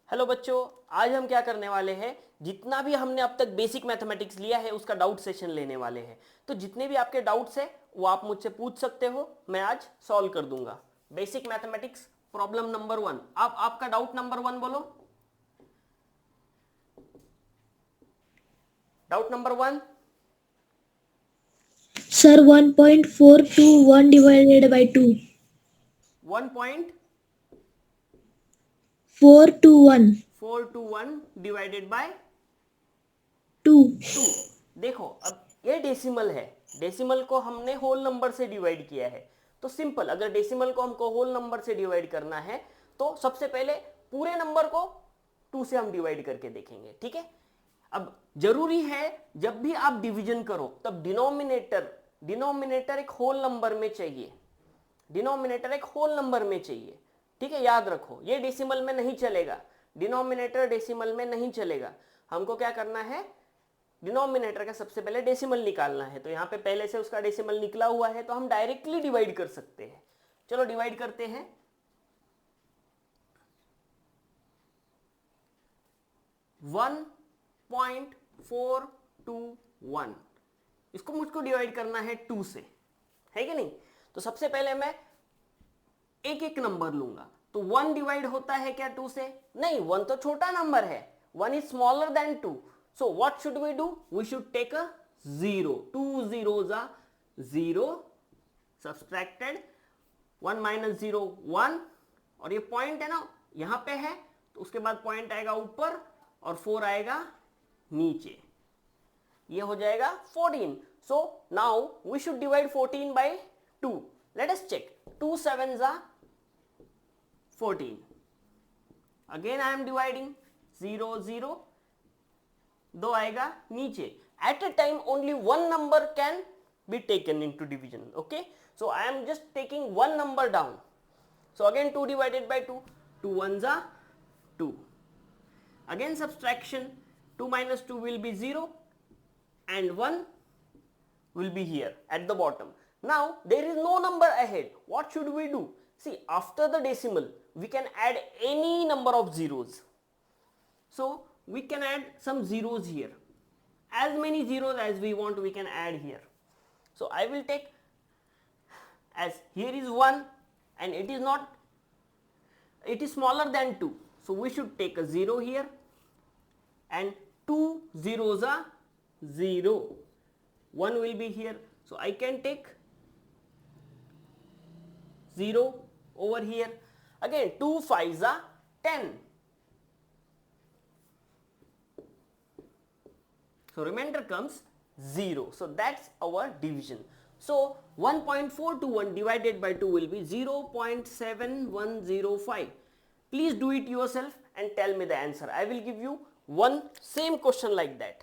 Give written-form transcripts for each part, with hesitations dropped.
Hello बच्चों, आज हम क्या करने वाले हैं। जितना भी हमने अब तक बेसिक मैथमेटिक्स लिया है उसका डाउट सेशन लेने वाले हैं। तो जितने भी आपके डाउट्स हैं वो आप मुझसे पूछ सकते हो, मैं आज सॉल्व कर दूंगा। Basic mathematics problem number 1। आप आपका डाउट नंबर 1 बोलो। Doubt number 1। Sir, 1.421 divided by 2. 1.421 421. Divided by 2. 2। देखो, अब ये डेसिमल है। डेसिमल को हमने होल नंबर से डिवाइड किया है। तो सिंपल, अगर डेसिमल को हमको होल नंबर से डिवाइड करना है तो सबसे पहले पूरे नंबर को 2 से हम डिवाइड करके देखेंगे, ठीक है। अब जरूरी है जब भी आप डिवीजन करो तब डिनोमिनेटर एक होल नंबर में चाहिए। डिनोमिनेटर एक होल नंबर में चाहिए, ठीक है। याद रखो, ये डेसिमल में नहीं चलेगा। डिनोमिनेटर डेसिमल में नहीं चलेगा। हमको क्या करना है, डिनोमिनेटर का सबसे पहले डेसिमल निकालना है। तो यहां पे पहले से उसका डेसिमल निकला हुआ है तो हम डायरेक्टली डिवाइड कर सकते हैं। चलो डिवाइड करते हैं। 1.421 इसको मुझको डिवाइड करना है 2 से, है कि नहीं। तो सबसे पहले मैं एक एक नंबर लूंगा। तो 1 डिवाइड होता है क्या 2 से? नहीं, 1 तो छोटा नंबर है। 1 is smaller than 2। So what should we do? We should take a 0। 2 zeros are 0, subtracted 1 minus 0 1। और ये पॉइंट है ना, यहां पे है, तो उसके बाद पॉइंट आएगा ऊपर और 4 आएगा नीचे। ये हो जाएगा 14। So now we should divide 14 by 2। Let us check. 2 sevens are 14। Again I am dividing 0 0, 2 आएगा नीचे। At a time only one number can be taken into division, okay. So I am just taking one number down. So again 2 divided by 2, 2 ones are 2. Again subtraction, 2 minus 2 will be 0 and 1 will be here at the bottom. Now there is no number ahead. What should we do? See, after the decimal we can add any number of zeros. So we can add some zeros here. As many zeros as we want we can add here. So I will take, as here is 1 and it is smaller than 2, so we should take a 0 here, and 2 zeros are 0, 1 will be here, so I can take 0 over here. Again 2 5s are 10, so remainder comes 0. So that's our division. So 1.421 divided by 2 will be 0.7105. Please do it yourself and tell me the answer. I will give you one same question like that.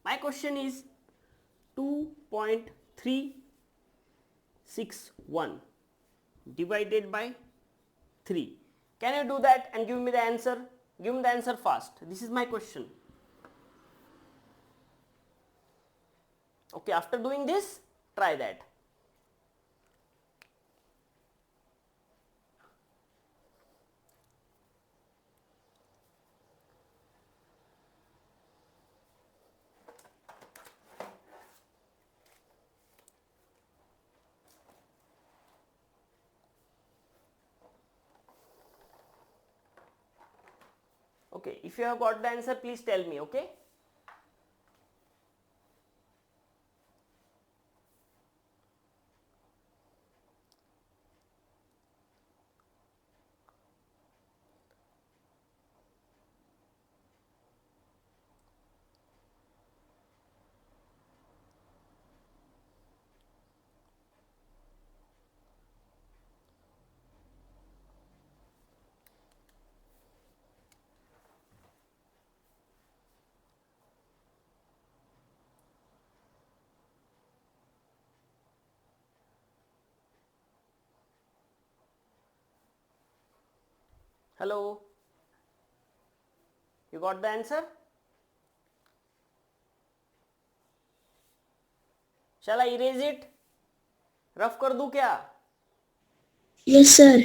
My question is 2.361 divided by 3. Can you do that and give me the answer? Give me the answer fast. This is my question. Okay, after doing this, try that. Okay, if you have got the answer, please tell me, okay? Hello? You got the answer? Shall I erase it? Rough कर दूं क्या? Yes, sir.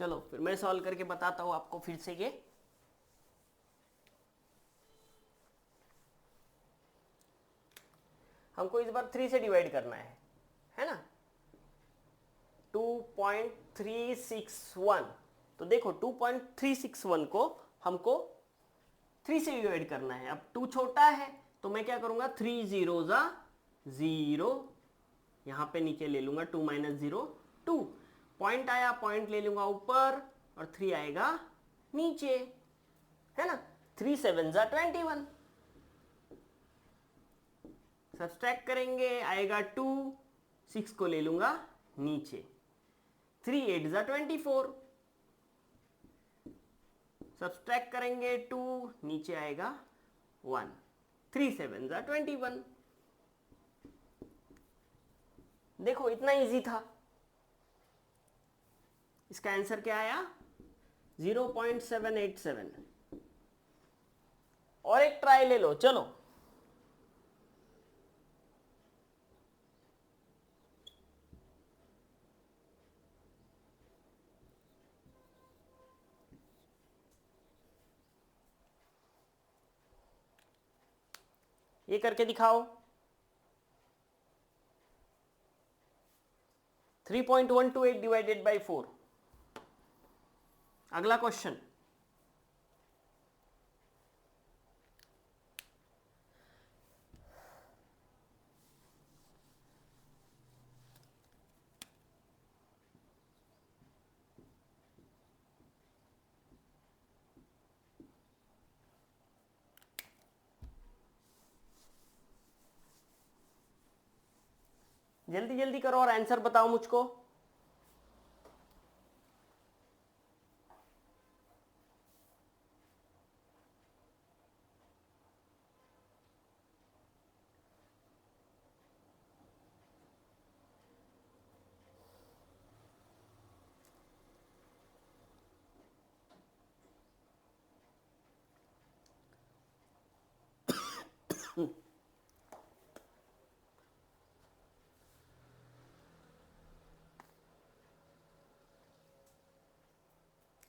चलो फिर मैं solve करके बताता हूं आपको फिर से ये। हमको इस बार 3 से डिवाइड करना है ना। 2.361, तो देखो 2.361 को हमको 3 से डिवाइड करना है। अब 2 छोटा है तो मैं क्या करूंगा, 3 जीरो जा 0, यहां पे नीचे ले लूंगा 2 माइनस 0 2, पॉइंट आया, पॉइंट ले लूंगा ऊपर और 3 आएगा नीचे, है ना। 3 7 जा 21, सब्सट्रैक्ट करेंगे आएगा 2, 6 को ले लूंगा नीचे, 3 8 जा 24, सब्सट्रैक्ट करेंगे 2, नीचे आएगा 1, 3 7 जा 21। देखो इतना इजी था। इसका आंसर क्या आया, 0.787। और एक ट्राई ले लो, चलो। ये करके दिखाओ। 3.128 डिवाइडेड बाई 4। अगला क्वेश्चन, जल्दी जल्दी करो और आंसर बताओ मुझको।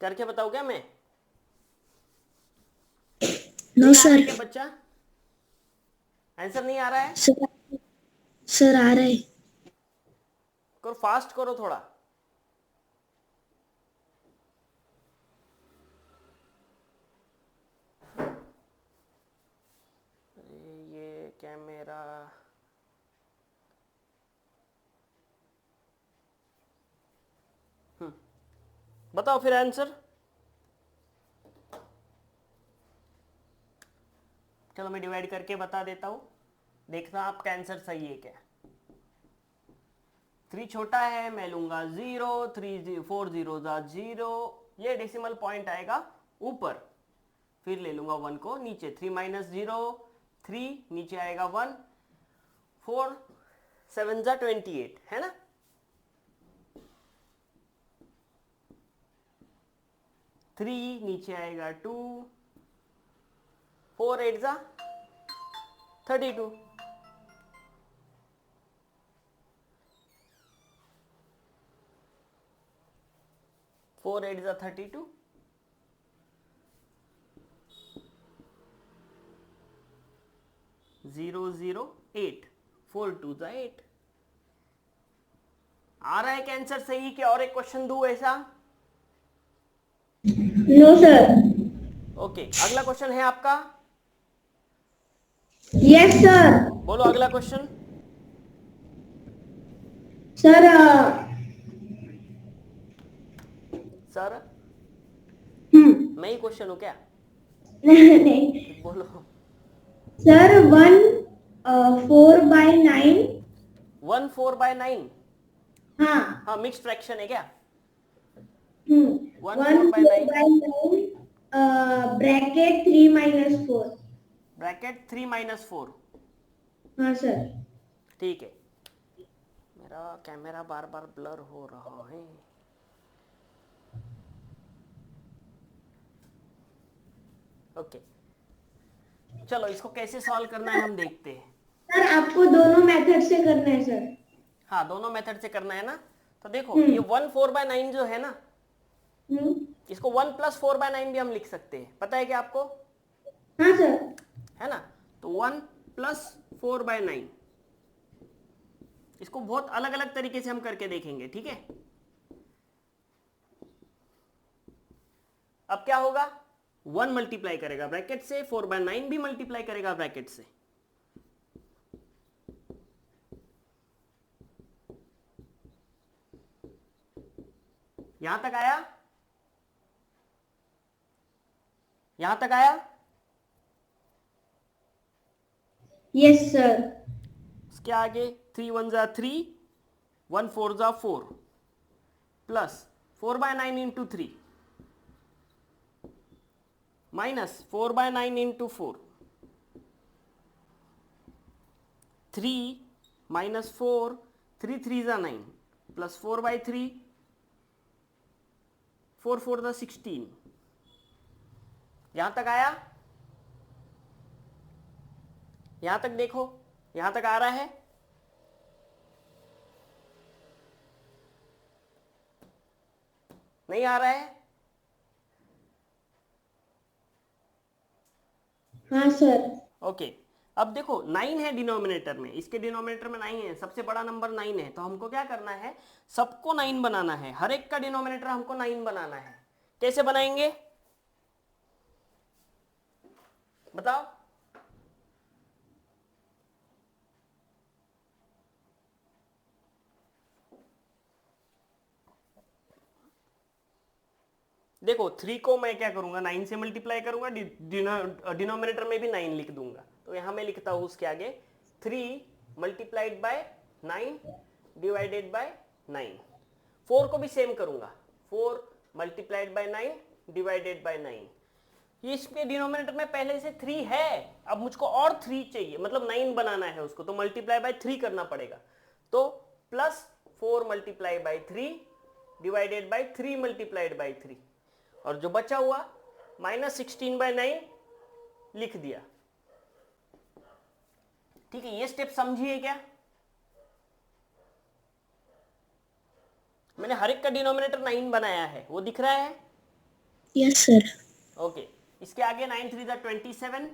करके बताओ क्या मैं? नो नहीं आ रहा है सर। क्या बच्चा? आंसर नहीं आ रहा है? सर आ रहे। करो, फास्ट करो थोड़ा। ये कैमरा, बताओ फिर आंसर। चलो मैं डिवाइड करके बता देता हूं, देखना आपका आंसर सही है क्या। 3 छोटा है, मैं लूंगा 0, 3 4 0 जा 0, ये डेसिमल पॉइंट आएगा ऊपर, फिर ले लूंगा 1 को नीचे, 3 माइनस 0 3, नीचे आएगा 1, 4 7 जा 28, है ना। 3 नीचे आएगा 2, 4 8 जा 32, 4 8 जा 32, 0 0 8, 4 2 जा 8। आ रहा है कि आंसर सही क्या? और एक क्वेश्चन दूं ऐसा? No sir. ओके, अगला क्वेश्चन है आपका। Yes sir. बोलो अगला क्वेश्चन। सर सर मैं ही क्वेश्चन हूं क्या? नहीं बोलो। सर, 1/4/9। 1 4/9? हाँ। हाँ, मिक्स फ्रैक्शन है क्या? 1 1 4/9 4/9 ब्रैकेट 3 - 4। ब्रैकेट 3 - 4। हाँ सर। ठीक है, मेरा कैमरा बार बार ब्लर हो रहा है। ओके, चलो इसको कैसे सॉल्व करना है हम देखते हैं। सर आपको दोनों मेथड से करना है सर। हाँ, दोनों मेथड से करना है ना। तो देखो ये 1 4/9 जो है ना, इसको 1+4/9 भी हम लिख सकते हैं, पता है क्या आपको? हाँ सर। है ना? तो 1+4/9, इसको बहुत अलग अलग तरीके से हम करके देखेंगे, ठीक है? अब क्या होगा? 1 मल्टीप्लाई करेगा ब्रैकेट से, 4/9 भी मल्टीप्लाई करेगा ब्रैकेट से। यहां तक आया? यहां तक आया? Yes sir. इसके आगे 3 1 जा 3, 1 4 जा 4, plus 4/9 into 3 minus 4/9 into 4, 3 minus 4, 3 3 जा 9, प्लस 4/3, 4 4 जा 16। यहां तक आया? यहां तक देखो, यहां तक आ रहा है? नहीं आ रहा है? हाँ सर। ओके अब देखो 9 है डिनोमिनेटर में, इसके डिनोमिनेटर में 9 है, सबसे बड़ा नंबर 9 है, तो हमको क्या करना है? सबको 9 बनाना है, हर एक का डिनोमिनेटर हमको 9 बनाना है। कैसे बनाएंगे बताओ? देखो 3 को मैं क्या करूंगा? 9 से मल्टीप्लाई करूंगा, डिनोमिनेटर में भी 9 लिख दूंगा। तो यहां मैं लिखता हूं उसके आगे 3 मल्टीप्लाइड बाय 9 डिवाइडेड बाय 9। 4 को भी सेम करूंगा, 4 मल्टीप्लाइड बाय 9 डिवाइडेड बाय 9। ये इसके डिनोमिनेटर में पहले से 3 है, अब मुझको और 3 चाहिए, मतलब 9 बनाना है उसको, तो मल्टीप्लाई बाय 3 करना पड़ेगा। तो plus 4 multiply by 3 divided by 3 multiplied by 3, और जो बचा हुआ -16/9 लिख दिया। ठीक है, ये स्टेप समझिए क्या? मैंने हर एक का डिनोमिनेटर 9 बनाया है, वो दिख रहा है? Yes sir. ओके इसके आगे 9 3 जा 27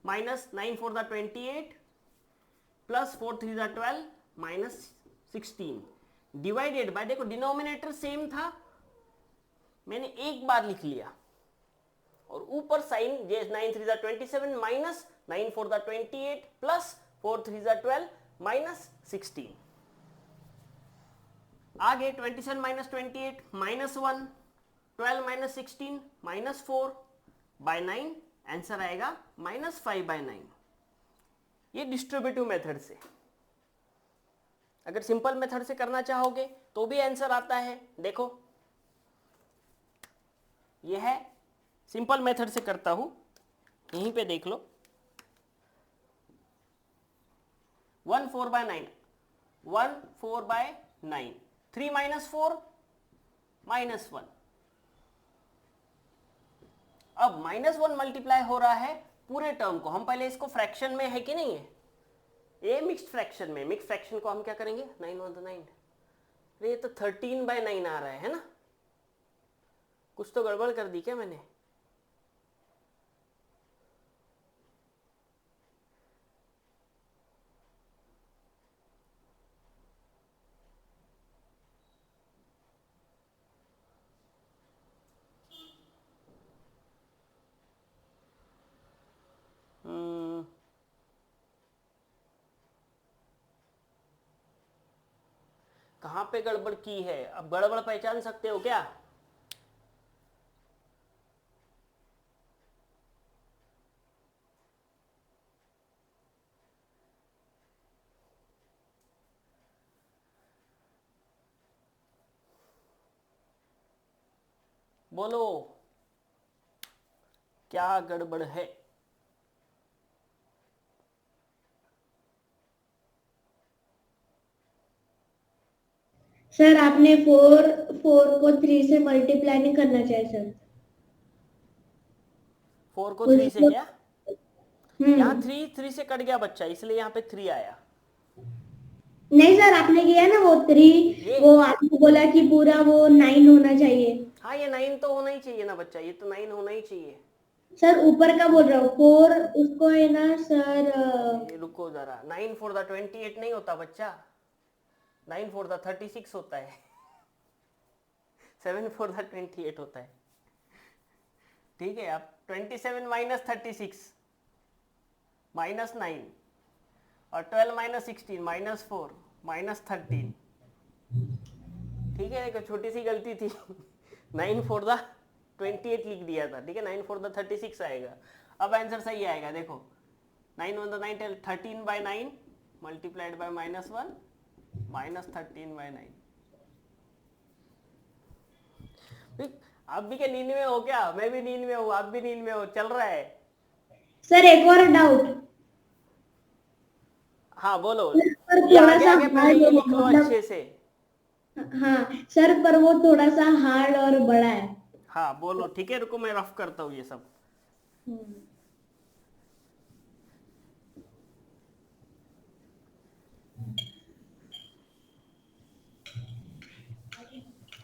माइनस 9 4 जा 28 प्लस 4 3 जा 12 माइनस 16 डिवाइडेड बाय, देखो डिनोमिनेटर सेम था, मैंने एक बार लिख लिया, और ऊपर साइन 9 3 जा 27 माइनस 9 4 जा 28 प्लस 4 3 जा 12 माइनस 16। आगे 27 minus 28 minus 1, 12 minus 16 minus 4 by 9, answer आएगा -5/9। ये डिस्ट्रीब्यूटिव मेथड से। अगर सिंपल मेथड से करना चाहोगे तो भी आंसर आता है। देखो ये है, सिंपल मेथड से करता हूं, यहीं पे देख लो। 1 4/9, 1 4/9, 3 माइनस 4 -1। अब -1 मल्टीप्लाई हो रहा है पूरे टर्म को, हम पहले इसको फ्रैक्शन में है कि नहीं है, ये मिक्स्ड फ्रैक्शन में, मिक्स्ड फ्रैक्शन को हम क्या करेंगे? 9 1 9, ये तो 13/9 आ रहा है ना? कुछ तो गड़बड़ कर दी क्या मैंने? कहां पे गड़बड़ की है? अब गड़बड़ पहचान सकते हो क्या? बोलो क्या गड़बड़ है? सर आपने 4 को 3 से मल्टीप्लाई नहीं करना चाहिए सर। 4 को 3 से उसको क्या? यहाँ 3 3 से कट गया बच्चा, इसलिए यहाँ पे 3 आया। नहीं सर, आपने किया ना वो 3, ये वो आपने बोला कि पूरा वो 9 होना चाहिए। हाँ, ये 9 तो होना ही चाहिए ना बच्चा, ये तो 9 होना ही चाहिए। सर ऊपर का बोल रहा हूँ 4, उसको है ना सर। ये रुको जरा, 9 4 द 28 नहीं होता बच्चा, 9 4 द 36 होता है। 7 4 द 28 होता है। ठीक है, अब 27 माइनस 36 माइनस 9 और 12 माइनस 16 माइनस 4 माइनस 13। ठीक है, एक छोटी सी गलती थी। 9 4 द 28 लिख दिया था, ठीक है, 9 4 द 36 आएगा। अब आंसर सही आएगा, देखो 9 1 the 9 13 by 9 multiplied by -1 minus 13 by 9। आप भी क्या नींद में हो क्या? मैं भी नींद में हूँ, आप भी नींद में हो, चल रहा है। सर एक और डाउट। हाँ बोलो, पर ये थोड़ा आगे सा आगे पहले हार्ड ये है, लिख लो मतलब। अच्छे से। हाँ सर, पर वो थोड़ा सा हार्ड और बड़ा है। हाँ बोलो, ठीक है, रुको मैं रफ करता हूँ ये सब। हम्म।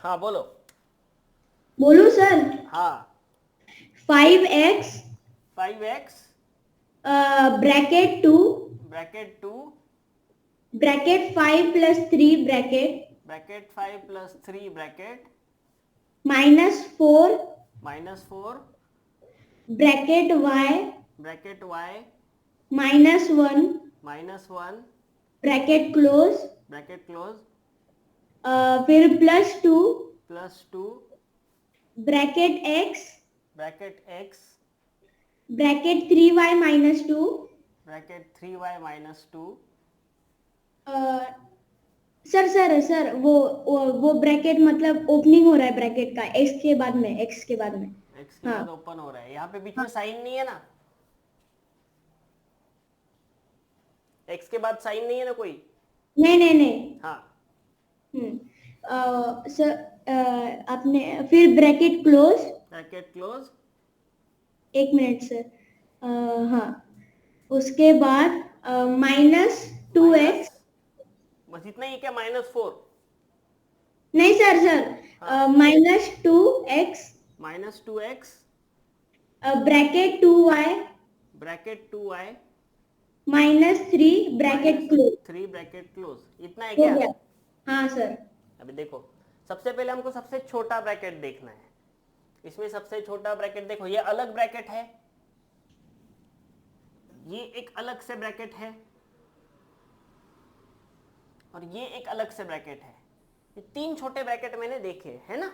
हाँ बोलो। बोलू सर? हाँ, 5x 5x bracket 2 bracket 2 bracket 5 plus 3 bracket bracket 5 plus 3 bracket -4 -4 bracket y bracket y -1 -1 bracket close, bracket close फिर +2 +2 bracket x bracket x bracket 3y -2। Bracket 3y -2। Sir sir sir वो ब्रैकेट मतलब opening हो रहा है bracket का, x के बाद में, x के बाद में। x के हाँ बाद ओपन हो रहा है, यहाँ पे बीच हाँ में साइन नहीं है ना, x के बाद साइन नहीं है ना कोई। नहीं नहीं नहीं। हाँ, सर आपने फिर bracket close. Bracket close 1 minute sir. हाँ, उसके बाद माइनस, -2x। बस इतना ही क्या, -4? नहीं सर सर, हाँ, -2x -2x bracket 2y bracket 2y -3 bracket close. -3 bracket close, इतना है हो क्या? गया। हाँ सर। अभी देखो, सबसे पहले हमको सबसे छोटा ब्रैकेट देखना है। इसमें सबसे छोटा ब्रैकेट देखो, ये अलग ब्रैकेट है, ये एक अलग से ब्रैकेट है, और ये एक अलग से ब्रैकेट है। ये 3 छोटे ब्रैकेट मैंने देखे है ना।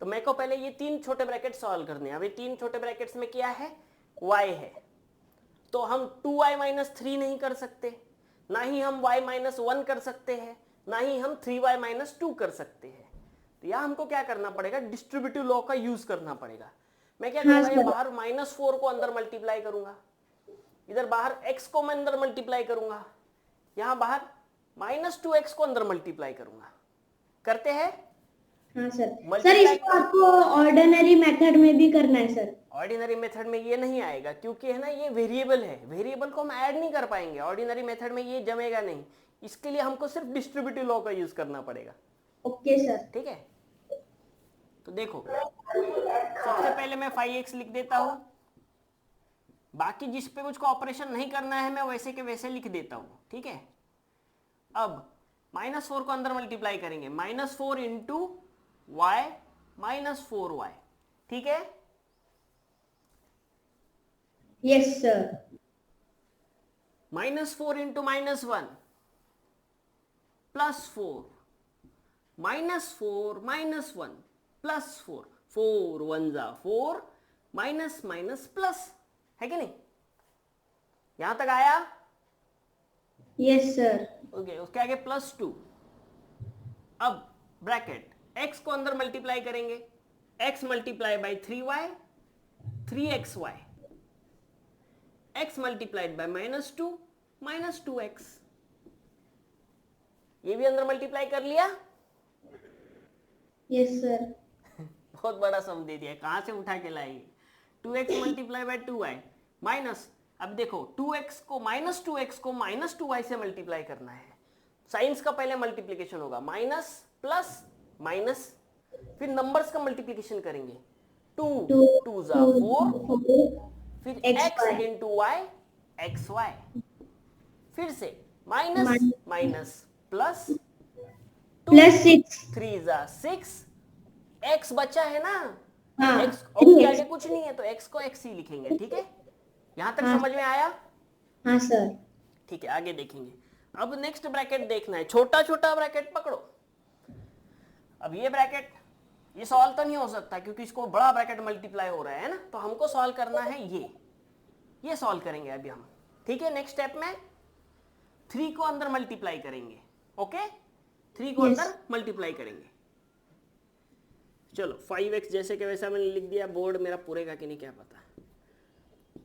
तो मेरे को पहले ये 3 छोटे ब्रैकेट सॉल्व करने हैं। अब ये 3 छोटे ब्रैकेट्स में क्या है? y है, तो हम 2y - 3 नहीं कर सकते, ना ही हम y - 1 कर सकते हैं, ना ही हम 3y - 2 कर सकते हैं। तो यहाँ हमको क्या करना पड़ेगा? डिस्ट्रीब्यूटिव लॉ का यूज करना पड़ेगा। मैं क्या हाँ करूंगा, ये सर। बाहर -4 को अंदर मल्टीप्लाई करूंगा, इधर बाहर x को मैं अंदर मल्टीप्लाई करूंगा, यहां बाहर -2x को अंदर मल्टीप्लाई करूंगा। करते हैं? हाँ सर। Sir multiply. इसको आपको ऑर्डिनरी मेथड में भी करना है सर? ऑर्डिनरी मेथड में ये नहीं आएगा, क्योंकि है ना ये वेरिएबल है, वेरिएबल को हम ऐड नहीं कर पाएंगे, ऑर्डिनरी मेथड में ये जमेगा नहीं। इसके लिए हमको सिर्फ डिस्ट्रीब्यूटिव लॉ का यूज करना पड़ेगा। Okay sir. ठीक है, तो देखो सबसे पहले मैं 5x लिख देता हूं, बाकी जिस पे मुझको ऑपरेशन नहीं करना है मैं वैसे के वैसे लिख देता हूं। ठीक है, अब -4 को अंदर मल्टीप्लाई करेंगे, -4 इंटू y -4y। ठीक है, यस सर। -4 इंटू -1 +4 -4 -1 +4, 4 1 जा 4, माइनस माइनस प्लस, है कि नहीं? यहां तक आया? Yes sir. ओके, उसके आगे +2। अब ब्रैकेट x को अंदर मल्टीप्लाई करेंगे, x multiply by 3y 3xy, x multiplied by -2 -2x। ये भी अंदर मल्टीप्लाई कर लिया। Yes sir. बहुत बड़ा सम दे दिया, कहां से उठा के लाएंगे? 2x multiply by 2y minus, अब देखो 2x को -2x को -2y से मल्टीप्लाई करना है, साइंस का पहले मल्टीप्लीकेशन होगा, माइनस प्लस माइनस, फिर नंबर्स का मल्टीप्लीकेशन करेंगे, 2 2 जा 4, फिर x into y x y, फिर से माइनस माइनस प्लस, प्लस 6 3 जा 6, x बचा है ना, हाँ x के आगे कुछ नहीं है तो x को x ही लिखेंगे, ठीक है, यहां तक हाँ, समझ में आया? हाँ सर। ठीक है, आगे देखेंगे। अब नेक्स्ट ब्रैकेट देखना है, छोटा छोटा ब्रैकेट पकड़ो। अब ये ब्रैकेट ये सॉल्व तो नहीं हो सकता क्योंकि इसको बड़ा ब्रैकेट मल्टीप्लाई हो रहा है ना, तो हमको सॉल्व करना है ये सॉल्व करेंगे अभी हम, ठीक है। नेक्स्ट स्टेप में 3 को अंदर मल्टीप्लाई करेंगे, ओके, 3 को अंदर मल्टीप्लाई करेंगे। चलो 5x जैसे कि वैसा मैंने लिख दिया, बोर्ड मेरा पूरेगा कि नहीं क्या पता।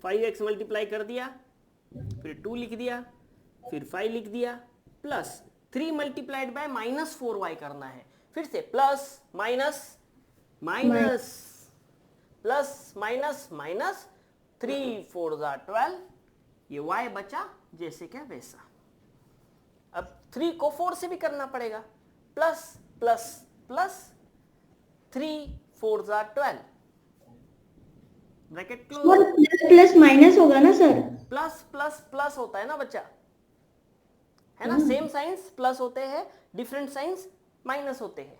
5x मल्टीप्लाई कर दिया, फिर 2 लिख दिया, फिर 5 लिख दिया, plus 3 multiplied by minus 4y करना है, फिर से plus minus minus plus minus minus, 3 4 जा 12, ये y बचा जैसे क्या वैसा। अब 3 को 4 से भी करना पड़ेगा, प्लस प्लस प्लस, 3 4 जा 12, ब्रैकेट क्लोज। प्लस माइनस होगा ना सर? प्लस प्लस प्लस होता है ना बच्चा, है ना, सेम साइंस प्लस होते हैं, डिफरेंट साइंस माइनस होते हैं,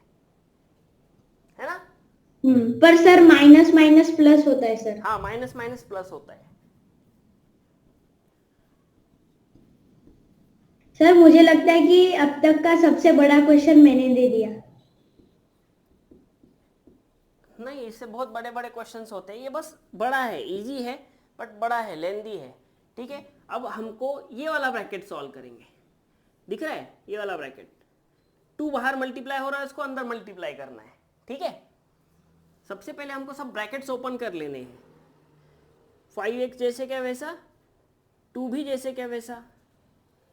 है ना। पर सर माइनस माइनस प्लस होता है सर। हाँ, माइनस माइनस प्लस होता है। सर मुझे लगता है कि अब तक का सबसे बड़ा क्वेश्चन मैंने दे दिया। नहीं, इससे बहुत बड़े बड़े क्वेश्चंस होते हैं, ये बस बड़ा है, इजी है बट बड़ा है, लेंदी है, ठीक है। अब हमको ये वाला ब्रैकेट सॉल्व करेंगे, दिख रहा है ये वाला ब्रैकेट, 2 बाहर मल्टीप्लाई हो रहा है, उसको अंदर मल्टीप्लाई करना है, ठीक है। सबसे पहले हमको सब ब्रैकेट्स ओपन कर लेने हैं, 5x जैसे क्या वैसा, 2 भी जैसे क्या वैसा,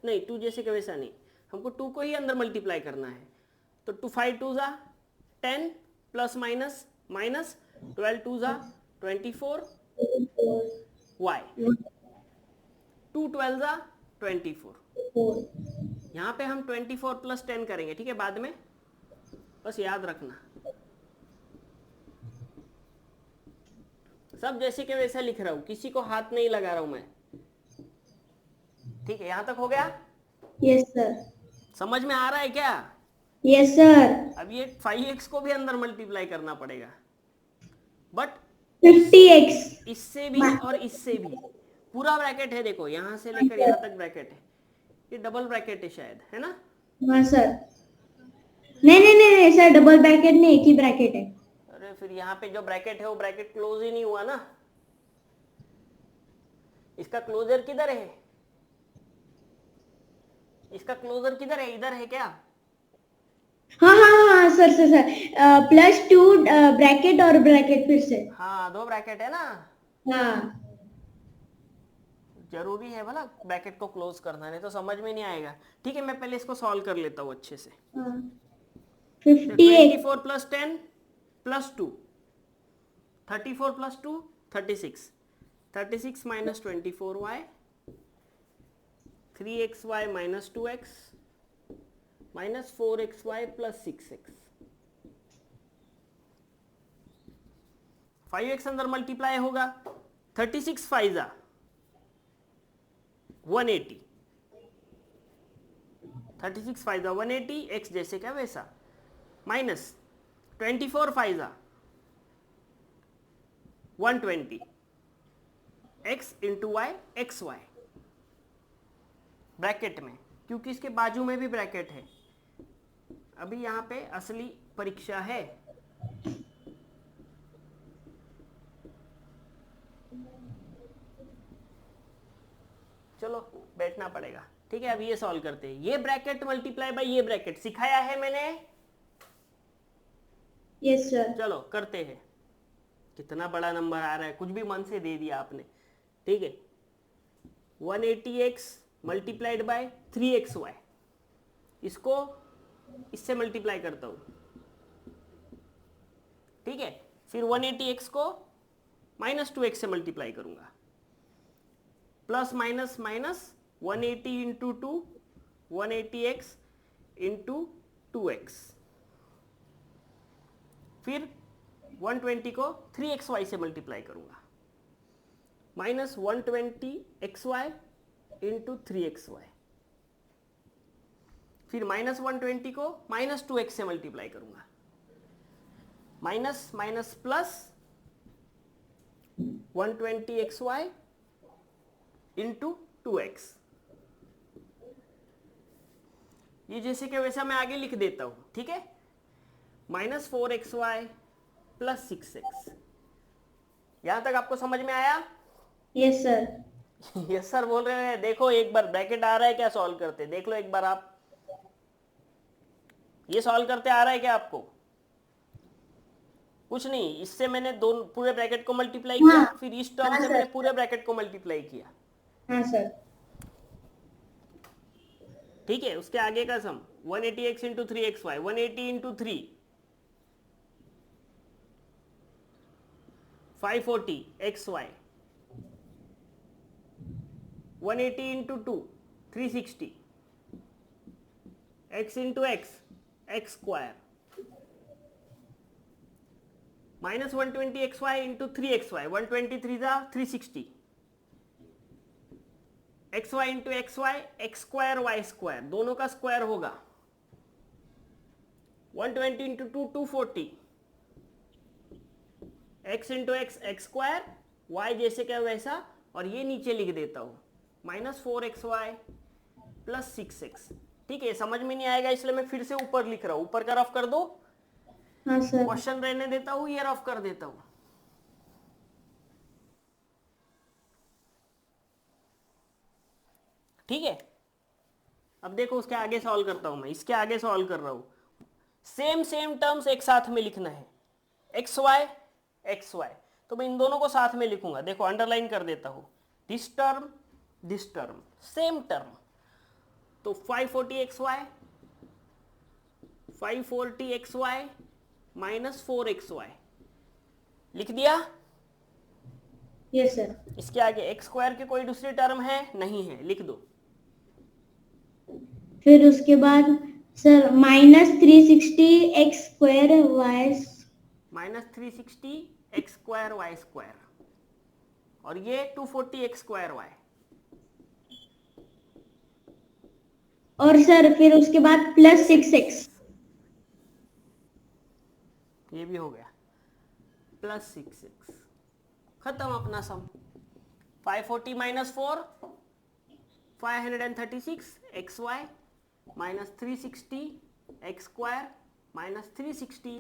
नहीं 2 जैसे क्या वैसा नहीं, हमको 2 को ही अंदर मल्टीप्लाई करना है, तो 2 5 2 जा 10 प्लस माइनस माइनस, 12 2 जा 24 y, 2 12 जा 24, यहाँ पे हम 24 प्लस 10 करेंगे, ठीक है, बाद में, बस याद रखना सब जैसे कि वैसा लिख रहा हूं, किसी को हाथ नहीं लगा रहा हूं मैं, ठीक है। यहां तक हो गया? Yes sir. समझ में आ रहा है क्या? Yes sir. अब ये 5x को भी अंदर मल्टीप्लाई करना पड़ेगा, बट 50x इससे भी और इससे भी, पूरा ब्रैकेट है, देखो यहां से लेकर यहां तक ब्रैकेट है, ये डबल ब्रैकेट है शायद, है ना। हाँ सर। नहीं नहीं नहीं नहीं सर, डबल ब्रैकेट नहीं, एक ही ब्रैकेट है। अरे फिर यहाँ पे जो ब्रैकेट है वो ब्रैकेट क्लोज ही नहीं हुआ ना, इसका क्लोजर किधर है, इसका क्लोजर किधर है, इधर है क्या? हाँ हाँ हाँ सर सर सर, +2 ब्रैकेट और ब्रैकेट फिर से। हाँ, 2 ब्रैकेट है ना। हाँ जरूरी है भला ब्रैकेट को क्लोज करना, नहीं तो समझ में नहीं आएगा, ठीक है। मैं पहले इसको सॉल्व कर लेता हूँ अच्छे से। 58 24 plus 10 plus 2, 34 plus 2 36, 36 minus 24y, 3xy minus 2x minus 4xy plus 6x, 5x अंदर मल्टीप्लाई होगा, 36 5 जा 180, 36 5 जा 180, x जैसे क्या वैसा, माइनस 24 5 जा 120, x into y x y, bracket में, क्योंकि इसके बाजू में भी ब्रैकेट है। अभी यहाँ पे असली परीक्षा है, चलो बैठना पड़ेगा, ठीक है। अब ये सॉल्व करते हैं, ये ब्रैकेट मल्टीप्लाई बाय ये ब्रैकेट सिखाया है मैंने, यस सर। चलो करते हैं। कितना बड़ा नंबर आ रहा है, कुछ भी मन से दे दिया आपने, ठीक है। 180x मल्टीप्लाइड बाय 3xy, इसको इससे मल्टीप्लाई करता हूं, ठीक है। फिर 180x को माइनस 2x से मल्टीप्लाई करूंगा, plus minus minus 180 into 2 180x, into 2x, फिर 120 को 3xy से मल्टीप्लाई करूंगा, माइनस 120xy इंटू 3xy, फिर माइनस 120 को माइनस 2x से मल्टीप्लाई करूंगा, minus minus plus 120xy into 2x। ये जैसे कि वैसा मैं आगे लिख देता हूं, ठीक है। Minus 4xy plus 6x। यहां तक आपको समझ में आया? Yes sir. यस सर बोल रहे हैं। देखो एक बार ब्रैकेट आ रहा है क्या, सॉल्व करते देख लो एक बार आप। ये सॉल्व करते आ रहा है क्या आपको? कुछ नहीं, इससे मैंने दोनों पूरे ब्रैकेट को मल्टीप्लाई किया, फिर इस टर्म से मैंने पूरे ब्रैकेट को मल्टीप्लाई किया। हाँ सर। ठीक है, उसके आगे का सम 180x into 3xy, 180 into 3 540xy, 180 into 2 360, x into x square, minus 120xy into 3xy, 123 था 360, xy into xy, x square y square, दोनों का स्क्वायर होगा, 120 into 2 240, x into x square, y जैसे क्या वैसा, और ये नीचे लिख देता हूं माइनस 4xy प्लस 6x। ठीक है, समझ में नहीं आएगा इसलिए मैं फिर से ऊपर लिख रहा हूं, ऊपर का रफ कर दो। हाँ सर। क्वेश्चन रहने देता हूं, ये रफ कर देता हूं। ठीक है, अब देखो उसके आगे सॉल्व करता हूं मैं, इसके आगे सॉल्व कर रहा हूं। सेम टर्म्स एक साथ में लिखना है, एक्स वाई, तो मैं इन दोनों को साथ में लिखूंगा। देखो अंडरलाइन कर देता हूं, दिस टर्म सेम टर्म, तो 540xy, 540xy माइनस 4xy लिख दिया। Yes sir. इसके आगे एक्स स्क्वायर की कोई दूसरी टर्म है? नहीं है, लिख दो। फिर उसके बाद sir minus 360 x square y, minus 360 x square y square, और ये 240 एक्स स्क्वायर वाई, और सर फिर उसके बाद प्लस 6x। ये भी हो गया प्लस 6x। खत्म अपना sum. 540 minus 4 536 x y minus 360 x square minus 360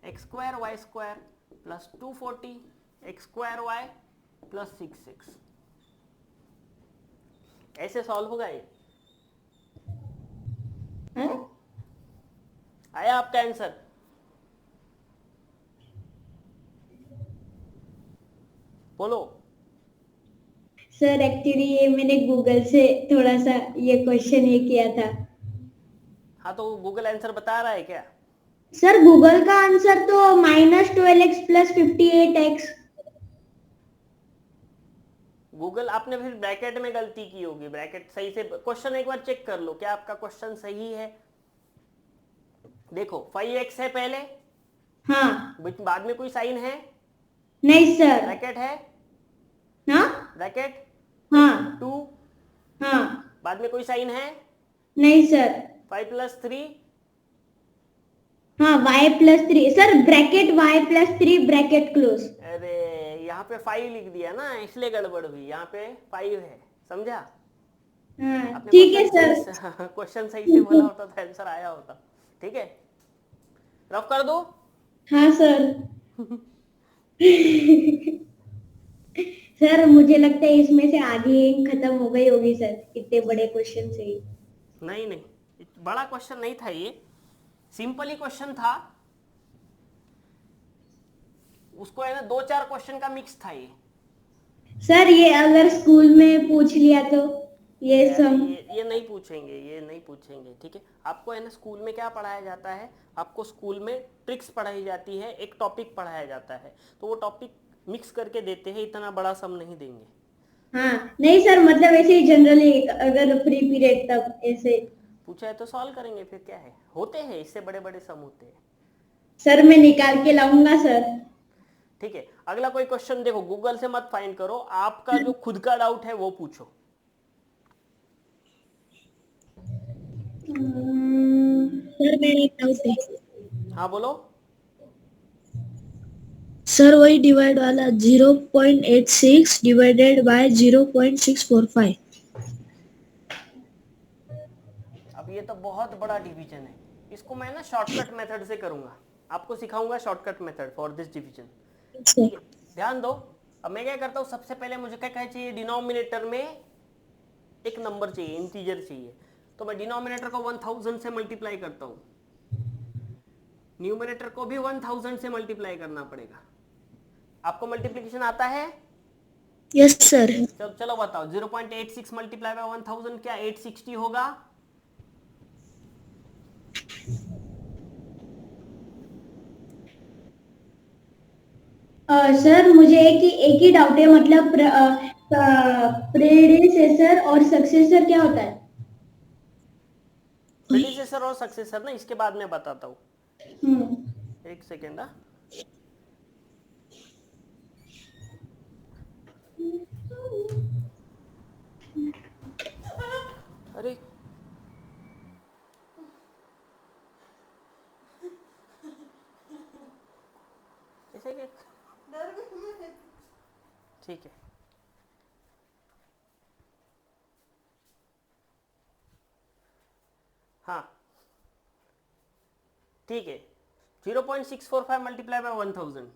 x square y square plus 240 x square y plus 6x। ऐसे सॉल्व होगा ये। आया आपका आंसर? बोलो। सर एक्चुअली ये मैंने गूगल से थोड़ा सा ये क्वेश्चन ये किया था। हाँ, तो गूगल आंसर बता रहा है क्या? सर गूगल का आंसर तो minus 12x plus 58x। Google आपने फिर ब्रैकेट में गलती की होगी। ब्रैकेट सही से क्वेश्चन एक बार चेक कर लो, क्या आपका क्वेश्चन सही है। देखो 5x है पहले, हाँ। बाद में कोई साइन है? नहीं सर। ब्रैकेट है? हाँ। ब्रैकेट हाँ। 2, हाँ। बाद में कोई साइन है? नहीं सर। 5 प्लस 3, हाँ y plus 3 sir, bracket y plus 3 bracket close. अरे यहाँ पे 5 लिख दिया ना, इसलिए गड़बड़ हुई। यहाँ पे 5 है, समझा? हाँ ठीक है सर। क्वेश्चन सही से बोला होता तो आंसर आया होता। ठीक है, रफ कर दो। हाँ सर। सर मुझे लगता है इसमें से आधी खत्म हो गई होगी सर, इतने बड़े क्वेश्चन से ही। नहीं, बड़ा क्वेश्चन नहीं था ये, सिंपल ही क्वेश्चन था। उसको है ना 2-4 क्वेश्चन का मिक्स था ये। सर ये अगर स्कूल में पूछ लिया तो ये सब ये नहीं पूछेंगे, ये नहीं पूछेंगे। ठीक है, आपको है ना स्कूल में क्या पढ़ाया जाता है? आपको स्कूल में ट्रिक्स पढ़ाई जाती है, एक टॉपिक पढ़ाया जाता है, तो वो टॉपिक मिक्स करके देते हैं, इतना बड़ा सम नहीं देंगे। हाँ नहीं सर, मतलब ऐसे ही जनरली अगर फ्री पीरियड तब ऐसे। पूछा है तो सॉल्व करेंगे, फिर क्या है, होते हैं इससे बड़े बड़े सम होते हैं। सर मैं निकाल के लाऊंगा सर। ठीक है, अगला कोई क्वेश्चन देखो, गूगल से मत फाइंड करो, आपका जो खुद का डाउट है वो पूछो। सर मेरा एक डाउट है। हाँ बोलो। सर वही डिवाइड वाला 0.86 डिवाइडेड बाय 0.645। अब ये तो बहुत बड़ा डिवीजन है, इसको मैं ना शॉर्टकट मेथड से करूंगा, आपको सिखाऊंगा shortcut method for this division. ठीक है, ध्यान दो। अब मैं क्या करता हूँ, सबसे पहले मुझे क्या चाहिए, डिनोमिनेटर में एक नंबर चाहिए, इंटीजर चाहिए, तो मैं डिनोमिनेटर को 1000 से मल्टीप्लाई करता हूँ, न्यूमिनेटर को भी 1000 से मल्टीप्लाई करना पड़ेगा। आपको मल्टीप्लिकेशन आता है? Yes sir. चलो बताओ, 0.86 मल्टीप्लाई बाय 1000 क्या 860 होगा? सर मुझे एक ही डाउट है, मतलब प्रेडेसेसर और सक्सेसर क्या होता है? प्रेडिसेसर और सक्सेसर ना इसके बाद में बताता हूँ, एक सेकेंड। अरे ऐसे क्या, ठीक है। हाँ ठीक है, 0.645 मल्टीप्लाई बाय 1000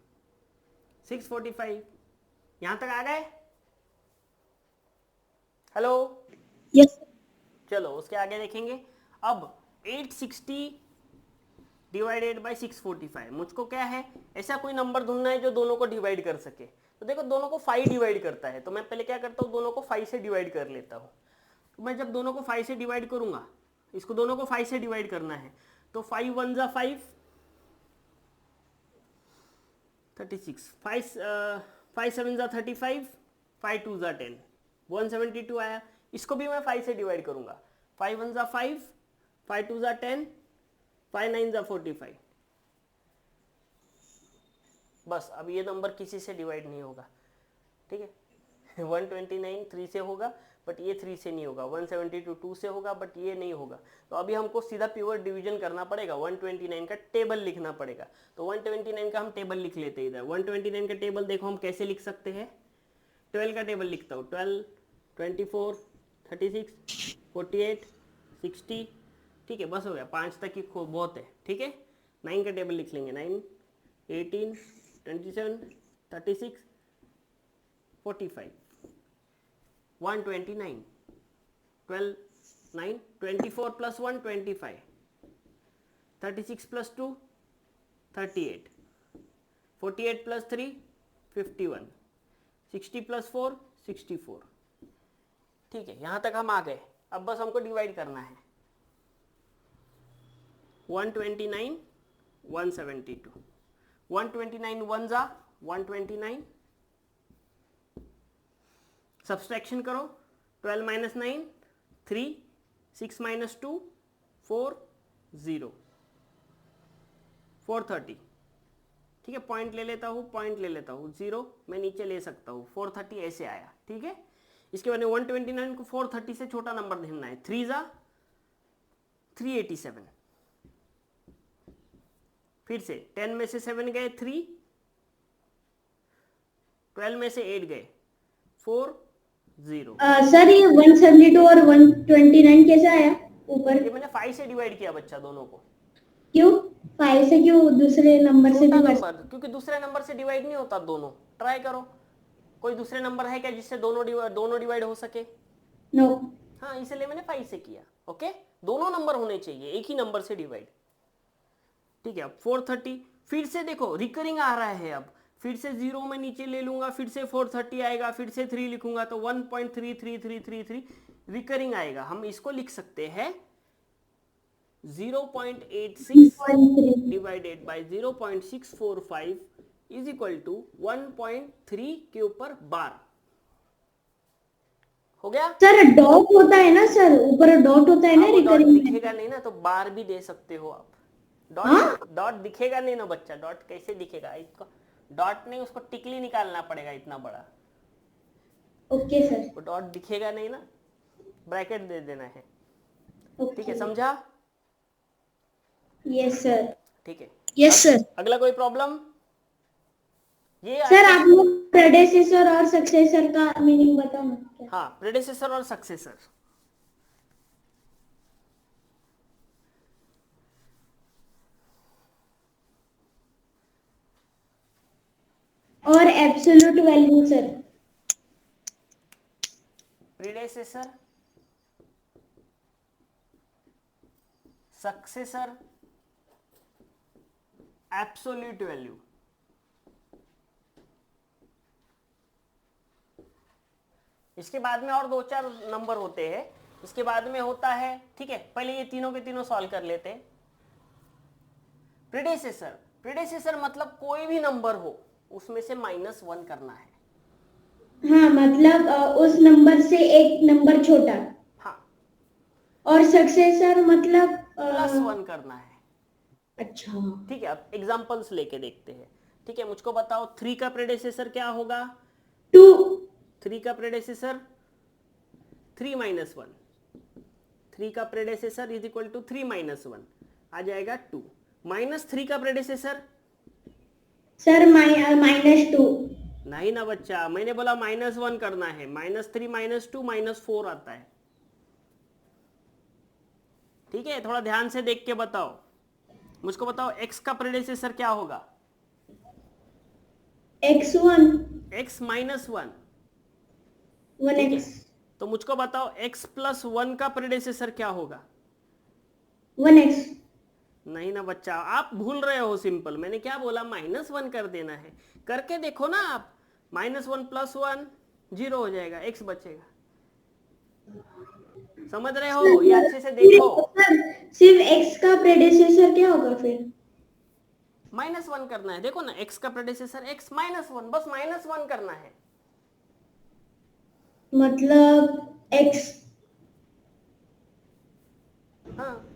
645, यहां तक आ गए? Hello, yes. चलो उसके आगे देखेंगे। अब 860 डिवाइडेड बाय 645, मुझको क्या है, ऐसा कोई नंबर ढूंढना है जो दोनों को डिवाइड कर सके। तो देखो दोनों को 5 डिवाइड करता है, तो मैं पहले क्या करता हूँ, दोनों को 5 से डिवाइड कर लेता हूँ। तो मैं जब दोनों को 5 से डिवाइड करूंगा, इसको दोनों को 5 से डिवाइड करना है, तो 5 1 जा 5 36, 5 7 जा 35, 5 2 जा 10, 172 आया। इसको भी मैं 5 से डिवाइड करूंगा, 5 1 जा 5, 5 2 जा 10, 5 9 जा 45। बस अब ये नंबर किसी से डिवाइड नहीं होगा, ठीक है। 129 3 से होगा, बट ये 3 से नहीं होगा। 172 2 से होगा, बट ये नहीं होगा। तो अभी हमको सीधा प्योर डिवीजन करना पड़ेगा, 129 का टेबल लिखना पड़ेगा। तो 129 का हम टेबल लिख लेते हैं इधर। 129 का टेबल देखो हम कैसे लिख सकते हैं। 12 का टेबल लिखता हूँ, 12 24 36 48 60, ठीक है, बस हो गया, 5 तक ही बहुत है, ठीक है। 9 का टेबल लिख लेंगे, 9 18 27 36 45 129, 12 9 24 plus 1 25, 36 plus 2 38, 48 plus 3 51, 60 plus 4 64। ठीक है, यहां तक हम आ गए। अब बस हमको डिवाइड करना है, 129 172, 129 1 जा 129, सब्सट्रैक्शन करो, 12 माइनस 9 3, 6 माइनस 2 4 0, 430, ठीक है। पॉइंट ले लेता हूँ, पॉइंट ले लेता हूँ, 0 मैं नीचे ले सकता हूँ, 430 ऐसे आया, ठीक है। इसके बाद 129 को 430 से छोटा नंबर ढूंढना है, 3 जा 387, फिर से 10 में से 7 गए 3, 12 में से 8 गए 4 0। सर ये 172 और 129 कैसे आया ऊपर? ये मैंने 5 से डिवाइड किया बच्चा दोनों को। क्यों 5 से, क्यों दूसरे नंबर से छोटा भी नंबर, क्योंकि दूसरे नंबर से डिवाइड नहीं होता दोनों। ट्राई करो, कोई दूसरे नंबर है क्या जिससे दोनों डिवाइड हो सके? नो। हाँ, इसलिए मैंने 5 से किया। ओके, दोनों नंबर होने चाहिए, एक ही नंबर से डिवाइड, ठीक है। अब 430 फिर से देखो रिकरिंग आ रहा है, अब फिर से 0 में नीचे ले लूंगा, फिर से 430 आएगा, फिर से 3 लिखूंगा तो 1.33333 रिकरिंग आएगा। हम इसको लिख सकते हैं 0.86 divided by 0.645 is equal to 1.3 के ऊपर बार। हो गया? सर डॉट होता है ना सर, ऊपर डॉट होता है ना हाँ, वो डॉट रिकरिंग में। दिखेगा नहीं ना, तो बार भी दे सकते हो आप। हाँ? डॉट दिखेगा नहीं ना बच्चा, डॉट कैसे दिखेगा? इसको डॉट नहीं, उसको टिकली निकालना पड़ेगा इतना बड़ा, ओके सर। वो डॉट दिखेगा नहीं ना, ब्रैकेट दे देना है। ठीक है, ओके। समझा? Yes sir. ठीक है। Yes sir. अगला कोई प्रॉब्लम? ये सर आपके आप लोग प्रेडेसेसर और सक्सेसर का मीनिंग बताओ ना क्या? हाँ, प्रेडेसेसर और सक्सेसर। और absolute value sir. Predecessor, successor, absolute value. इसके बाद में और 2-4 नंबर होते हैं, इसके बाद में होता है, ठीक है, पहले ये तीनों के तीनों सॉल्व कर लेते हैं। प्रीडेसेसर, प्रीडेसेसर मतलब कोई भी नंबर हो उसमें से -1 करना है। हाँ मतलब उस नंबर से एक नंबर छोटा। हाँ, और सक्सेसर मतलब +1 करना है। अच्छा। ठीक है, अब एग्जांपल्स लेके देखते हैं। ठीक है, मुझको बताओ 3 का प्रेडेसेसर क्या होगा? 2। 3 का प्रेडेसेसर 3 - 1, 3 का प्रेडेसेसर इज इक्वल टू 3 - 1 आ जाएगा 2। -3 का प्रेडेसेसर, सर -2। नहीं ना बच्चा, मैंने बोला -1 करना है। -3 -2 -4 आता है। ठीक है, थोड़ा ध्यान से देख के बताओ। मुझको बताओ x का प्रेडेसेसर क्या होगा? x1। x -1। ठीक है, 1x। तो मुझको बताओ x +1 का प्रेडेसेसर क्या होगा? 1x। नहीं ना बच्चा, आप भूल रहे हो। सिंपल, मैंने क्या बोला? -1 कर देना है। करके देखो ना आप, -1 + 1 0 हो जाएगा, x बचेगा। समझ रहे हो? ये अच्छे से देखो। सर सिर्फ x का प्रेडेसेसर क्या होगा फिर? -1 करना है। देखो ना, x का प्रेडेसेसर x -1, बस -1 करना है। मतलब x। हाँ,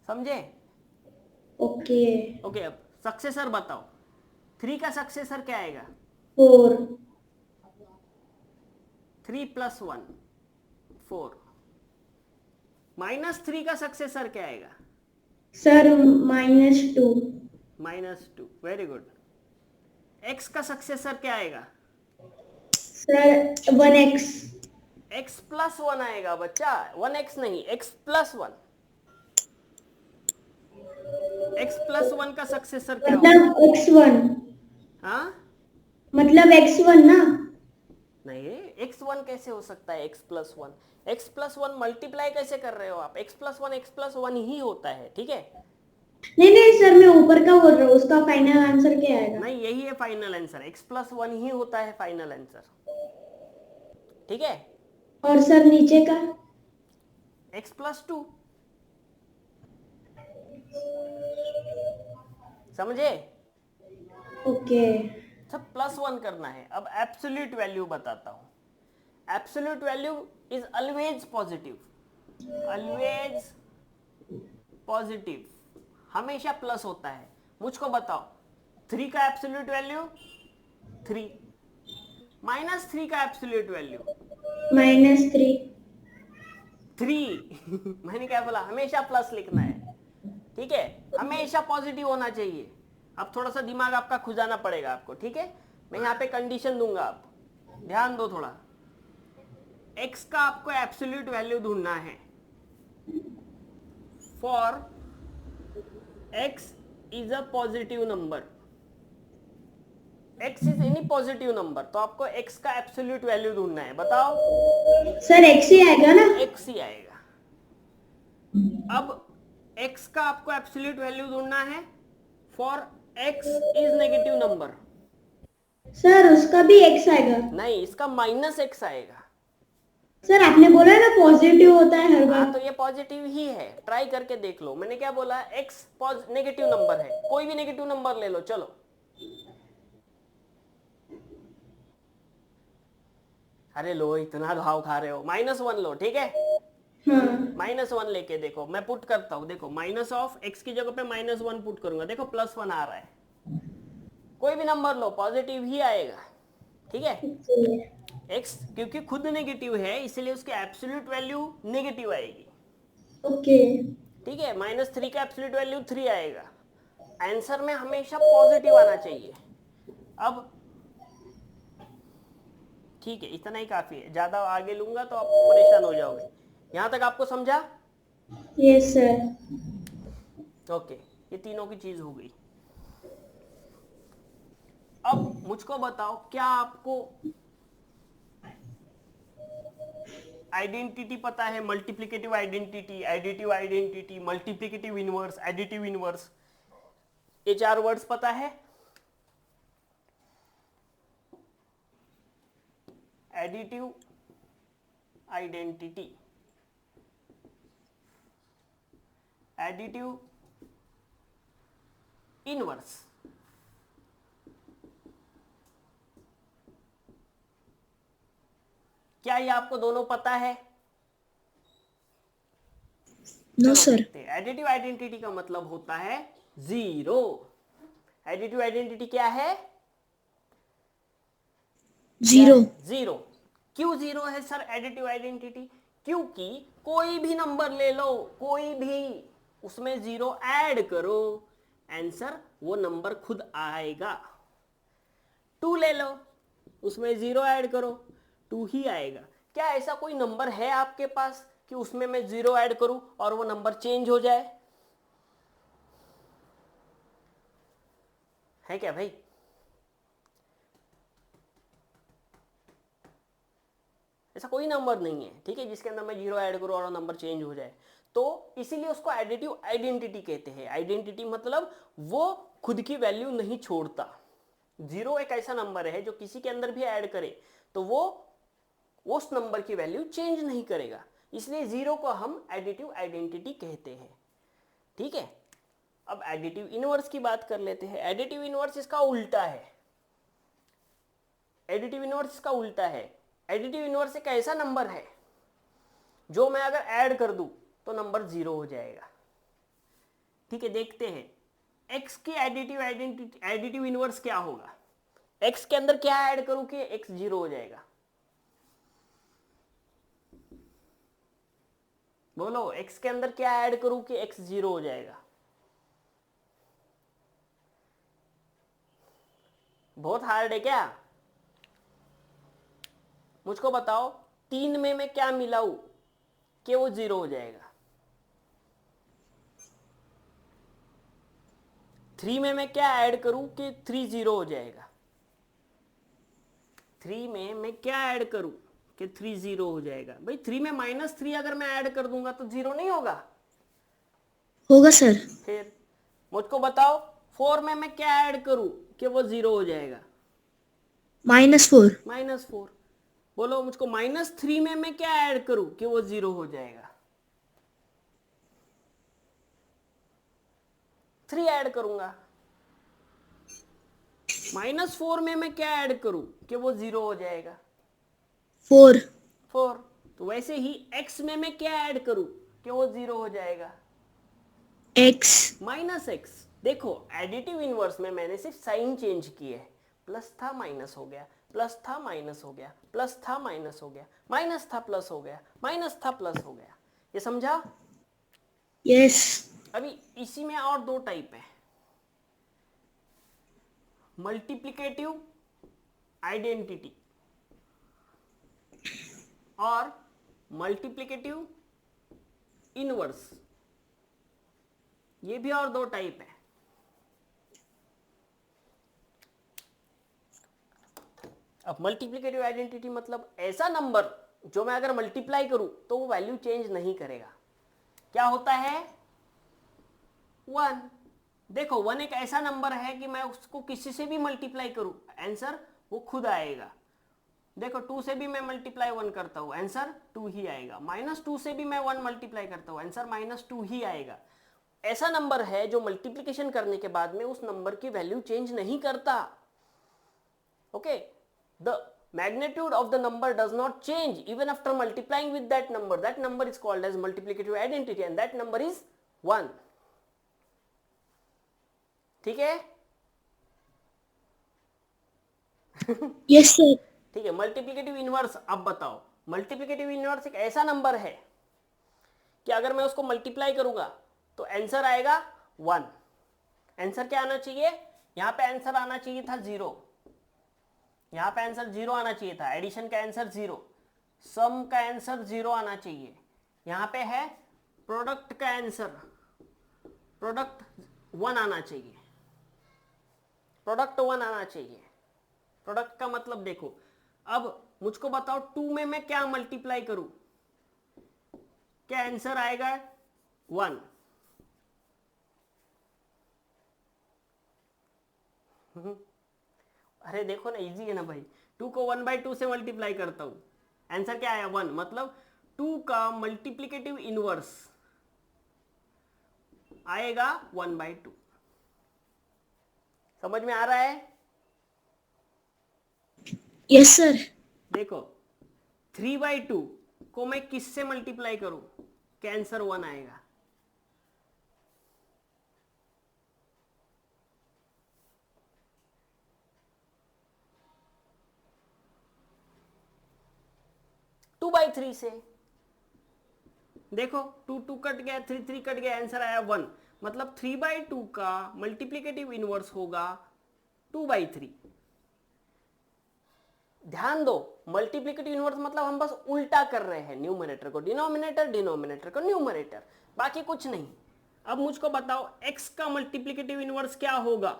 समझे? ओके। ओके, अब सक्सेसर बताओ। 3 का सक्सेसर क्या आएगा? 4। 3 + 1 4। -3 का सक्सेसर क्या आएगा? सर -2। -2। Very good. x का सक्सेसर क्या आएगा? Sir 1x। x +1 आएगा बच्चा, 1x नहीं, x +1। x +1 का सक्सेसर क्या होगा? मतलब x1। हाँ, मतलब x1 ना? नहीं, x1 कैसे हो सकता है? x+1 मल्टीप्लाई कैसे कर रहे हो आप? x+1 ही होता है। ठीक है, नहीं नहीं सर, मैं ऊपर का बोल रहा हूँ, उसका फाइनल आंसर क्या आएगा? नहीं, यही है फाइनल आंसर। x+1 ही होता है फाइनल आंसर। ठीक है, और सर नीचे का? x+2। समझे? ओके। सब +1 करना है। अब एब्सोल्यूट वैल्यू बताता हूं। Absolute value is always positive, always positive, हमेशा प्लस होता है। मुझको बताओ 3 का एब्सोल्यूट वैल्यू 3, -3 का एब्सोल्यूट वैल्यू -3। 3। मैंने क्या बोला? हमेशा प्लस लिखना है। ठीक है, हमेशा पॉजिटिव होना चाहिए। अब थोड़ा सा दिमाग आपका खुजाना पड़ेगा आपको। ठीक है, मैं यहाँ पे कंडीशन दूंगा, आप ध्यान दो थोड़ा। x का आपको एब्सोल्यूट वैल्यू ढूंढना है। For x is a positive number, x is any positive number, तो आपको x का एब्सोल्यूट वैल्यू ढूंढना है। बताओ। सर x ही आएगा ना? x ही आएगा। अब x का आपको एब्सोल्यूट वैल्यू ढूंढना है for x is negative number. Sir उसका भी x आएगा? नहीं, इसका -x आएगा। सर आपने बोला ना पॉजिटिव होता है हर हाँ, बार। तो ये पॉजिटिव ही है, ट्राई करके देख लो। मैंने क्या बोला? x नेगेटिव नंबर है, कोई भी नेगेटिव नंबर ले लो, चलो। अरे लो, इतना भाव खा रहे हो, -1 लो, ठीक है। हाँ -1 लेके देखो, मैं पुट करता हूं, देखो माइनस ऑफ x की जगह पे -1 पुट करूंगा, देखो +1 आ रहा है। कोई भी नंबर लो पॉजिटिव ही आएगा, ठीक है। ओके x क्योंकि खुद नेगेटिव है इसलिए उसकी एब्सोल्यूट वैल्यू नेगेटिव आएगी, ओके ठीक है। -3 का एब्सोल्यूट वैल्यू 3 आएगा। आंसर में हमेशा पॉजिटिव आना चाहिए। अब ठीक है, इतना ही काफी है, ज्यादा आगे लूंगा तो आप परेशान हो जाओगे। यहां तक आपको समझा? Yes sir. ओके, ये तीनों की चीज हो गई। अब मुझको बताओ, क्या आपको आइडेंटिटी पता है? Multiplicative identity, additive identity, multiplicative inverse, additive inverse, ये 4 वर्ड्स पता है? एडिटिव आइडेंटिटी, एडिटिव इनवर्स, क्या ये आपको दोनों पता है? No sir. एडिटिव आइडेंटिटी का मतलब होता है 0। एडिटिव आइडेंटिटी क्या है? 0। 0। क्यों 0 है सर एडिटिव आइडेंटिटी? क्योंकि कोई भी नंबर ले लो, कोई भी, उसमें 0 ऐड करो, आंसर वो नंबर खुद आएगा। 2 ले लो, उसमें 0 ऐड करो, 2 ही आएगा। क्या ऐसा कोई नंबर है आपके पास कि उसमें मैं 0 ऐड करूं और वो नंबर चेंज हो जाए? है क्या भाई? ऐसा कोई नंबर नहीं है, ठीक है, जिसके अंदर मैं 0 ऐड करूं और नंबर चेंज हो जाए। तो इसीलिए उसको एडिटिव आइडेंटिटी कहते हैं। आइडेंटिटी मतलब वो खुद की वैल्यू नहीं छोड़ता। 0 एक ऐसा नंबर है जो किसी के अंदर भी ऐड करे तो वो उस नंबर की वैल्यू चेंज नहीं करेगा, इसलिए 0 को हम एडिटिव आइडेंटिटी कहते हैं, ठीक है। अब एडिटिव इनवर्स की बात कर लेते हैं। एडिटिव इनवर्स इसका उल्टा है। एडिटिव इनवर्स इसका उल्टा है। एडिटिव इनवर्स एक ऐसा नंबर है जो मैं अगर ऐड कर दूं तो नंबर 0 हो जाएगा, ठीक है। देखते हैं x की एडिटिव इनवर्स क्या होगा। x के अंदर क्या ऐड करूं कि x 0 हो जाएगा? बोलो, x के अंदर क्या ऐड करूं कि x 0 हो जाएगा? बहुत हार्ड है क्या? मुझको बताओ, 3 में मैं क्या मिलाऊं कि वो 0 हो जाएगा? 3 में मैं क्या ऐड करूं कि 3 0 हो जाएगा? 3 में मैं क्या ऐड करूं कि 3 0 हो जाएगा? भाई 3 में -3 अगर मैं ऐड कर दूंगा तो 0 नहीं होगा? होगा सर। फिर मुझको बताओ, 4 में मैं क्या ऐड करूं कि वो 0 हो जाएगा? -4। -4। बोलो मुझको, -3 में मैं क्या ऐड करूं कि वो 0 हो जाएगा? 3 ऐड करूंगा। -4 में मैं क्या ऐड करूं कि वो 0 हो जाएगा? 4। 4। तो वैसे ही x में मैं क्या ऐड करूं कि वो 0 हो जाएगा? x। -x। देखो एडिटिव इनवर्स में मैंने सिर्फ साइन चेंज किए है, प्लस था माइनस हो गया, प्लस था माइनस हो गया, प्लस था माइनस हो गया, माइनस था प्लस हो गया, माइनस था प्लस हो गया। ये समझा? यस। अभी इसी में और 2 टाइप है, मल्टीप्लिकेटिव आइडेंटिटी और मल्टीप्लिकेटिव इनवर्स। ये भी और 2 टाइप है। अब मल्टीप्लिकेटिव आइडेंटिटी मतलब ऐसा नंबर जो मैं अगर मल्टीप्लाई करूं तो वो वैल्यू चेंज नहीं करेगा। क्या होता है? 1। देखो 1 एक ऐसा नंबर है कि मैं उसको किसी से भी मल्टीप्लाई करूं, आंसर वो खुद आएगा। देखो 2 से भी मैं मल्टीप्लाई 1 करता हूं, आंसर 2 ही आएगा। -2 से भी मैं 1 मल्टीप्लाई करता हूं, आंसर -2 ही आएगा। ऐसा नंबर है जो मल्टीप्लिकेशन करने के बाद में उस नंबर की वैल्यू चेंज नहीं करता। Okay, the magnitude of the number does not change even after multiplying with that number is called as multiplicative identity and that number is 1. ठीक है? Yes, sir. ठीक है, मल्टीप्लिकेटिव इनवर्स अब बताओ. Multiplicative inverse एक ऐसा नंबर है कि अगर मैं उसको मल्टीप्लाई करूंगा तो आंसर आएगा 1. आंसर क्या आना चाहिए? यहां पे आंसर आना चाहिए था 0. यहां पे आंसर 0 आना चाहिए था. एडिशन का आंसर 0, सम का आंसर 0 आना चाहिए. यहां पे है प्रोडक्ट का आंसर, प्रोडक्ट 1 आना चाहिए. प्रोडक्ट 1 आना चाहिए. प्रोडक्ट का मतलब देखो, अब मुझको बताओ 2 में मैं क्या मल्टीप्लाई करूं, क्या आंसर आएगा? 1. अरे देखो ना, इजी है ना भाई. 2 को 1/2 से मल्टीप्लाई करता हूं, आंसर क्या आया? 1. मतलब 2 का मल्टीप्लिकेटिव इनवर्स आएगा 1/2. समझ में आ रहा है? Yes, sir. देखो 3/2 को मैं किससे मल्टीप्लाई करूं कि आंसर 1 आएगा? टू बाई 3 से. देखो 2 2 कट गया, 3 3 कट गया, आंसर आया 1. मतलब 3/2 का मल्टीप्लिकेटिव इनवर्स होगा 2/3. ध्यान दो, मल्टीप्लिकेटिव इनवर्स मतलब हम बस उल्टा कर रहे हैं, न्यूमरेटर को डिनोमिनेटर, डिनोमिनेटर को न्यूमरेटर, बाकी कुछ नहीं. अब मुझको बताओ x का मल्टीप्लिकेटिव इनवर्स क्या होगा?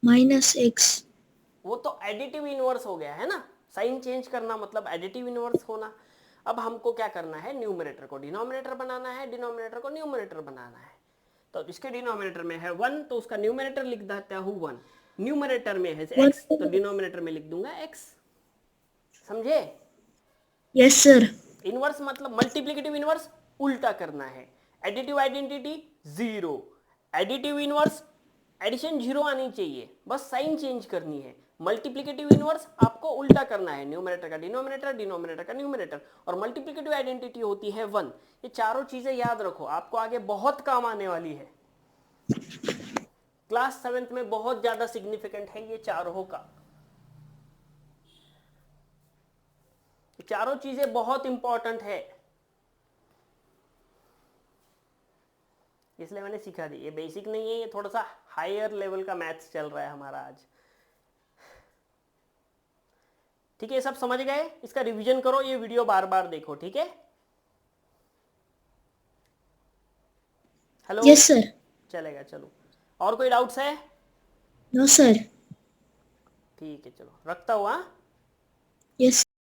-x. वो तो एडिटिव इनवर्स हो गया है ना. साइन चेंज करना मतलब एडिटिव इनवर्स होना. अब हमको क्या करना है? न्यूमरेटर को डिनोमिनेटर बनाना है, डिनोमिनेटर को न्यूमरेटर बनाना है. तो इसके डिनोमिनेटर में है 1 तो उसका न्यूमरेटर लिख देता हूं 1. न्यूमरेटर में है x तो डिनोमिनेटर में लिख दूंगा x. समझे? Yes, sir. इनवर्स मतलब मल्टीप्लिकेटिव इनवर्स उल्टा करना है. Additive identity 0, additive inverse addition 0 आनी चाहिए, बस साइन चेंज करनी है. मल्टीप्लिकेटिव इनवर्स आपको उल्टा करना है, न्यूमरेटर का डिनोमिनेटर, डिनोमिनेटर का न्यूमरेटर, और मल्टीप्लिकेटिव आइडेंटिटी होती है 1. ये चारों चीजें याद रखो, आपको आगे बहुत काम आने वाली है. क्लास 7th में बहुत ज्यादा सिग्निफिकेंट है ये चारों का. ये चारों चीजें बहुत इंपॉर्टेंट है, इसलिए मैंने सिखा दी. ये बेसिक नहीं है, ये थोड़ा सा हायर लेवल का मैथ्स चल रहा है हमारा आज. ठीक है, सब समझ गए? इसका रिवीजन करो, ये वीडियो बार बार देखो. ठीक है? हेलो. Yes, sir. चलेगा, चलो. और कोई डाउट्स है? No, sir. ठीक है, चलो रखता हुआ. Yes.